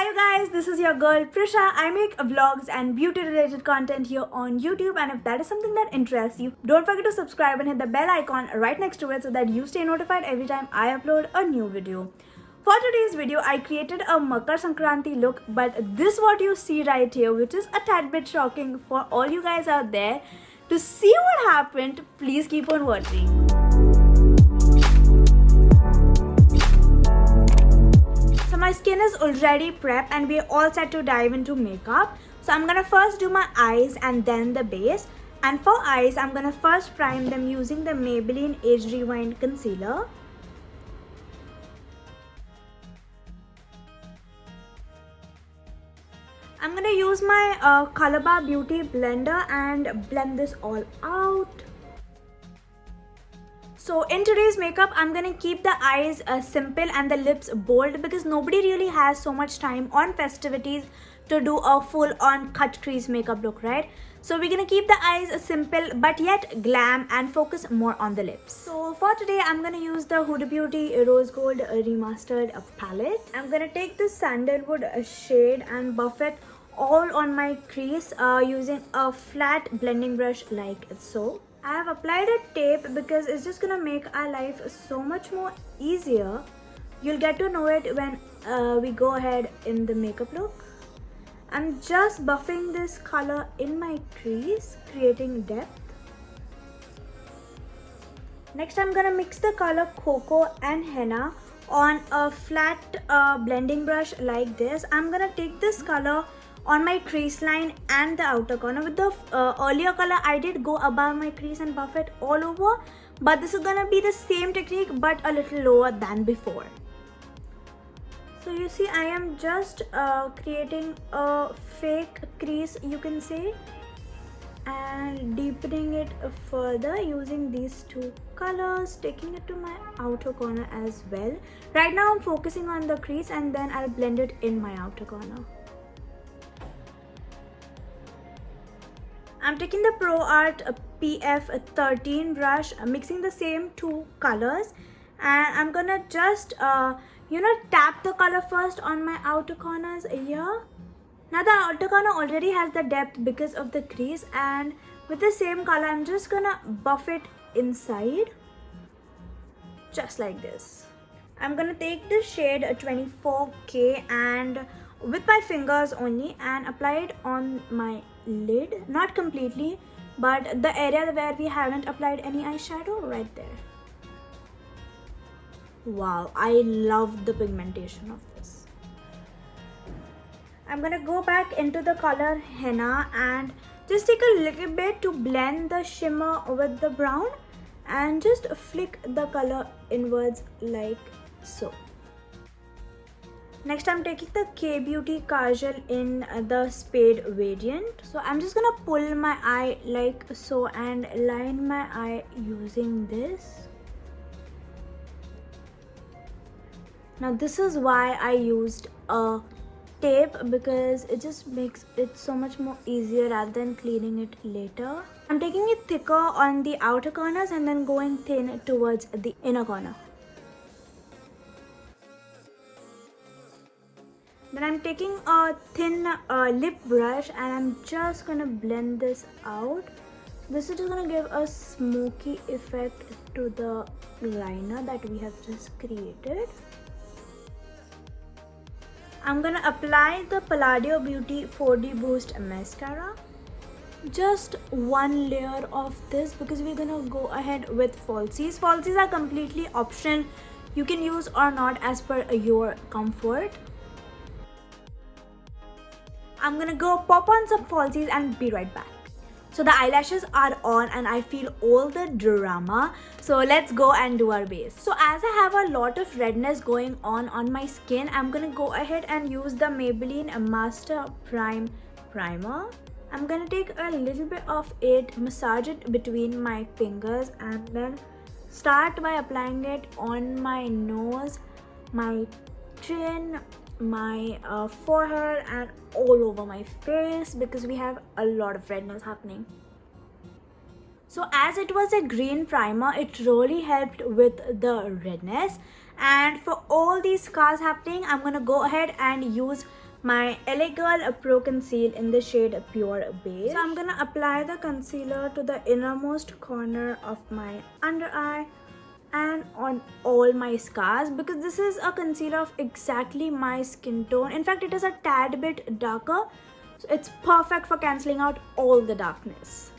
you guys, this is your girl Prisha. I make vlogs and beauty related content here on YouTube, and if that is something that interests you, don't forget to subscribe and hit the bell icon right next to it so that you stay notified every time I upload a new video. For today's video, I created a Makar Sankranti look, but this what you see right here, which is a tad bit shocking for all you guys out there. To see what happened, please keep on watching. So my skin is already prepped and we're all set to dive into makeup. So I'm gonna first do my eyes and then the base. And for eyes, I'm gonna first prime them using the Maybelline Age Rewind Concealer. I'm gonna use my Color Bar Beauty blender and blend this all out. So in today's makeup, I'm gonna keep the eyes simple and the lips bold because nobody really has so much time on festivities to do a full-on cut crease makeup look, right? So we're gonna keep the eyes simple but yet glam and focus more on the lips. So for today, I'm gonna use the Huda Beauty Rose Gold Remastered palette. I'm gonna take this sandalwood shade and buff it all on my crease using a flat blending brush like so. I have applied a tape because it's just gonna make our life so much more easier. You'll get to know it when we go ahead in the makeup look. I'm just buffing this color in my crease, creating depth. Next, I'm gonna mix the color Cocoa and Henna on a flat blending brush like this. I'm gonna take this color on my crease line and the outer corner. With the earlier color, I did go above my crease and buff it all over, but this is gonna be the same technique but a little lower than before. So you see, I am just creating a fake crease, you can say, and deepening it further using these two colors, taking it to my outer corner as well. Right now I'm focusing on the crease and then I'll blend it in my outer corner. I'm taking the Pro Art PF13 brush, mixing the same two colors, and I'm gonna just tap the color first on my outer corners here. Now the outer corner already has the depth because of the crease, and with the same color I'm just gonna buff it inside just like this. I'm gonna take the shade 24K and with my fingers only and apply it on my lid, not completely, but the area where we haven't applied any eyeshadow, right there. Wow, I love the pigmentation of this. I'm gonna go back into the color Henna and just take a little bit to blend the shimmer with the brown and just flick the color inwards like so. Next, I'm taking the K Beauty Kajal in the Spade variant. So I'm just gonna pull my eye like so and line my eye using this. Now this is why I used a tape, because it just makes it so much more easier rather than cleaning it later. I'm taking it thicker on the outer corners and then going thin towards the inner corner. Then I'm taking a thin lip brush and I'm just gonna blend this out. This is just gonna give a smoky effect to the liner that we have just created. I'm gonna apply the Palladio Beauty 4D Boost Mascara. Just one layer of this because we're gonna go ahead with falsies. Falsies are completely optional. You can use or not as per your comfort. I'm gonna go pop on some falsies and be right back. So the eyelashes are on and I feel all the drama. So let's go and do our base. So as I have a lot of redness going on my skin, I'm gonna go ahead and use the Maybelline Master Prime Primer. I'm gonna take a little bit of it, massage it between my fingers and then start by applying it on my nose, my chin, my forehead and all over my face because we have a lot of redness happening. So as it was a green primer, it really helped with the redness, and for all these scars happening, I'm gonna go ahead and use my LA Girl Pro Conceal in the shade Pure Beige. So I'm gonna apply the concealer to the innermost corner of my under eye and on all my scars, because this is a concealer of exactly my skin tone. In fact, it is a tad bit darker, so it's perfect for cancelling out all the darkness.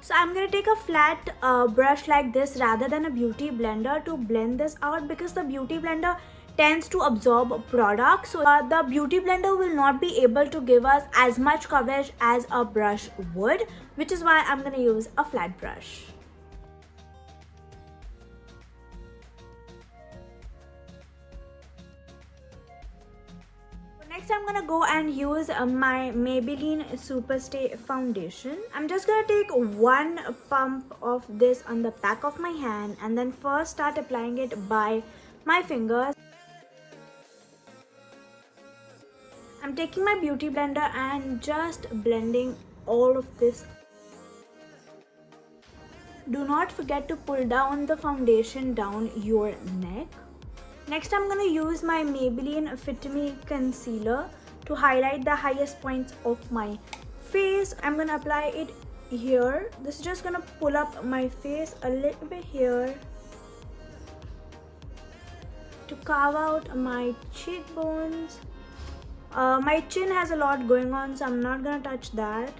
So I'm going to take a flat brush like this rather than a beauty blender to blend this out, because the beauty blender tends to absorb product. So the beauty blender will not be able to give us as much coverage as a brush would, which is why I'm going to use a flat brush. Next, I'm gonna go and use my Maybelline Superstay foundation. I'm just gonna take one pump of this on the back of my hand and then first start applying it by my fingers. I'm taking my beauty blender and just blending all of this. Do not forget to pull down the foundation down your neck. Next, I'm going to use my Maybelline Fit Me concealer to highlight the highest points of my face. I'm going to apply it here. This is just going to pull up my face a little bit here to carve out my cheekbones. My chin has a lot going on, so I'm not going to touch that.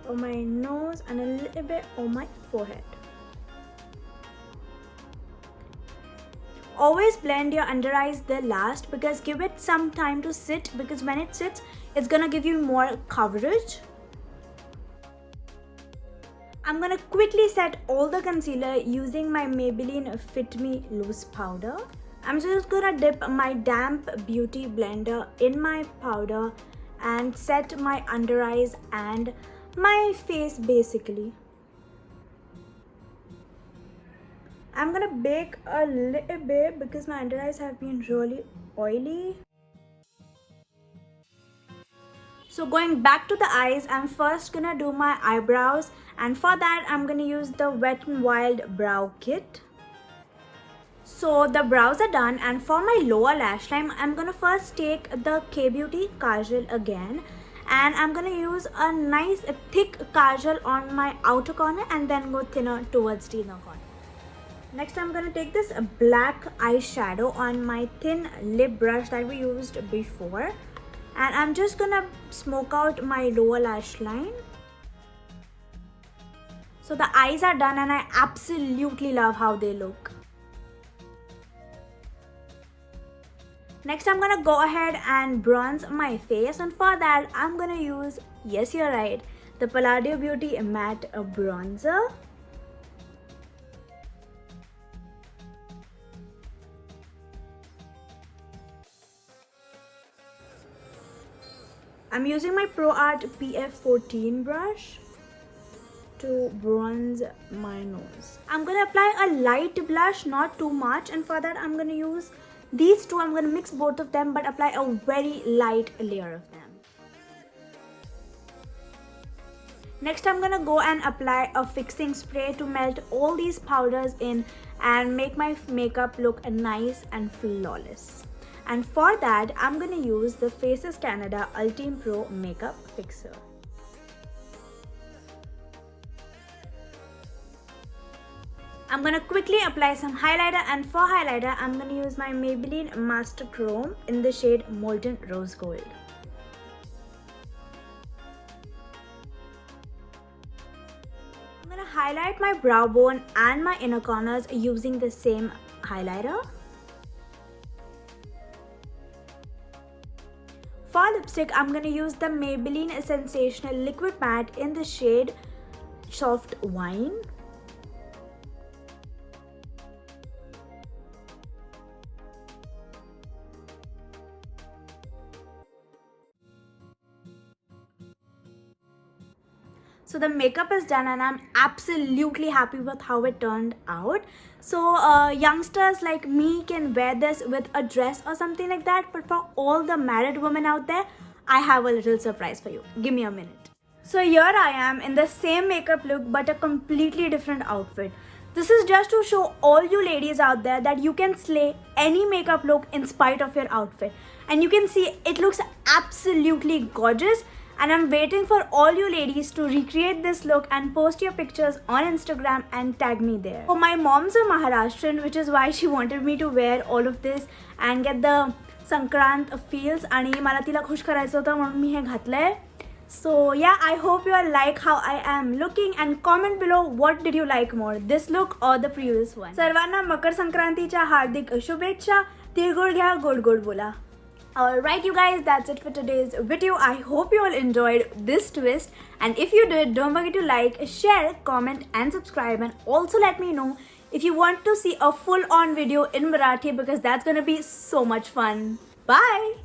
On my nose and a little bit on my forehead. Always blend your under eyes the last, because give it some time to sit, because when it sits, it's gonna give you more coverage. I'm gonna quickly set all the concealer using my Maybelline Fit Me loose powder. I'm just gonna dip my damp beauty blender in my powder and set my under eyes and my face basically. I'm gonna bake a little bit because my under eyes have been really oily. So going back to the eyes, I'm first gonna do my eyebrows, and for that I'm gonna use the Wet n Wild brow kit. So the brows are done, and for my lower lash line, I'm gonna first take the K-Beauty kajal again, and I'm gonna use a nice thick kajal on my outer corner and then go thinner towards the inner corner. Next, I'm gonna take this black eyeshadow on my thin lip brush that we used before, and I'm just gonna smoke out my lower lash line. So the eyes are done, and I absolutely love how they look. Next, I'm gonna go ahead and bronze my face, and for that, I'm gonna use, yes, you're right, the Palladio Beauty Matte Bronzer. I'm using my ProArt PF14 brush to bronze my nose. I'm gonna apply a light blush, not too much, and for that I'm gonna use these two. I'm gonna mix both of them but apply a very light layer of them. Next, I'm gonna go and apply a fixing spray to melt all these powders in and make my makeup look nice and flawless. And for that, I'm gonna use the Faces Canada Ultime Pro Makeup Fixer. I'm gonna quickly apply some highlighter, and for highlighter, I'm gonna use my Maybelline Master Chrome in the shade Molten Rose Gold. I'm gonna highlight my brow bone and my inner corners using the same highlighter. For lipstick, I'm going to use the Maybelline Sensational Liquid Matte in the shade Soft Wine. So the makeup is done, and I'm absolutely happy with how it turned out. So youngsters like me can wear this with a dress or something like that. But for all the married women out there, I have a little surprise for you. Give me a minute. So here I am in the same makeup look but a completely different outfit. This is just to show all you ladies out there that you can slay any makeup look in spite of your outfit. And you can see it looks absolutely gorgeous, and I'm waiting for all you ladies to recreate this look and post your pictures on Instagram and tag me there. So my mom's a Maharashtrian, which is why she wanted me to wear all of this and get the Sankrant feels, आणि मला तिला खुश करायचं होतं म्हणून मी हे घातलंय. So yeah, I hope you all like how I am looking, and comment below what did you like more, this look or the previous one. सर्वांना मकर संक्रांतीच्या हार्दिक शुभेच्छा. तिळगुळ घ्या, गोड गोड बोला. Alright you guys, that's it for today's video. I hope you all enjoyed this twist, and if you did, don't forget to like, share, comment and subscribe, and also let me know if you want to see a full on video in Marathi, because that's gonna be so much fun. Bye!